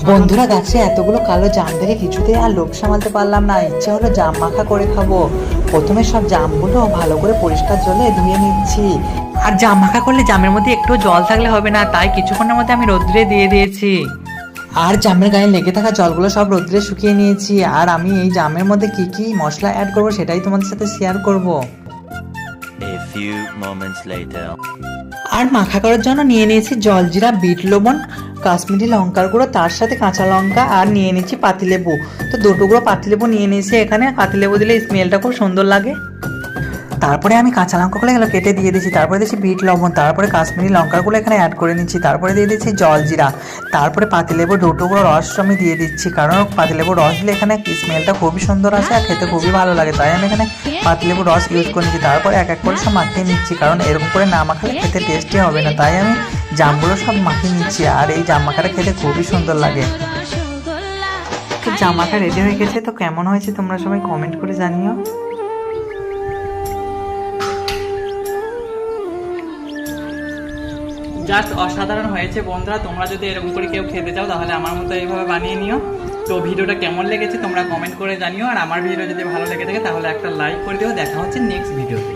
বন্ধুরা, গাছে এতগুলো কালো জাম দেখে কিছুতেই আর লোভ সামলাতে পারলাম না। ইচ্ছা হলো জাম মাখা করে খাবো। প্রথমে সব জামগুলো ভালো করে পরিষ্কার জলে ধুয়ে নিচ্ছি। আর জাম মাখা করলে জামের মধ্যে একটু জল থাকলে হবে না, তাই কিছুক্ষণের মধ্যে আমি রোদ্রে দিয়ে দিয়েছি। আর জামের গায়ে লেগে থাকা জলগুলো সব রোদ্রে শুকিয়ে নিয়েছি। আর আমি এই জামের মধ্যে কি কি মশলা অ্যাড করবো সেটাই তোমাদের সাথে শেয়ার করব। A few moments later. আর মাখা করার জন্য নিয়ে নিয়েছি জলজিরা, বিট লবণ, কাশ্মীরি লঙ্কার গুঁড়ো, তার সাথে কাঁচা লঙ্কা, আর নিয়ে নিয়েছি পাতিলেবু। তো দুটুকরো পাতিলেবু নিয়ে নিয়েছি এখানে। পাতিলেবু দিলে স্মেলটা খুব সুন্দর লাগে। তারপরে আমি কাঁচা লঙ্কাগুলো এগুলো কেটে দিয়ে দিয়েছি। তারপরে দিয়েছি বিট লবণ, তারপরে কাশ্মীরি লঙ্কাগুলো এখানে অ্যাড করে নিচ্ছি। তারপরে দিয়ে দিচ্ছি জলজিরা, তারপরে পাতিলেবুর দুটুকরো রস আমি দিয়ে দিচ্ছি, কারণ পাতিলেবুর রস দিলে এখানে স্মেলটা খুবই সুন্দর আসে আর খেতে খুবই ভালো লাগে, তাই আমি এখানে পাতিলেবুর রস ইউজ করে নিচ্ছি। তারপরে এক এক করে সব মাখিয়ে নিচ্ছি, কারণ এরকম করে না মাখালে খেতে টেস্টি হবে না, তাই আমি জামগুলো সব মাখিয়ে নিচ্ছি। আর এই জাম মাখাটা খেতে খুবই সুন্দর লাগে। তো জাম মাখা রেডি হয়ে গেছে। তো কেমন হয়েছে তোমরা সবাই কমেন্ট করে জানিও। জাস্ট অসাধারণ হয়েছে বন্ধুরা। তোমরা যদি এরকম করে কেউ খেতে চাও তাহলে আমার মতো এইভাবে বানিয়ে নিও। তো ভিডিওটা কেমন লেগেছে তোমরা কমেন্ট করে জানিও। আর আমার ভিডিও যদি ভালো লেগে থাকে তাহলে একটা লাইক করে দিও। দেখা হচ্ছে নেক্সট ভিডিওতে।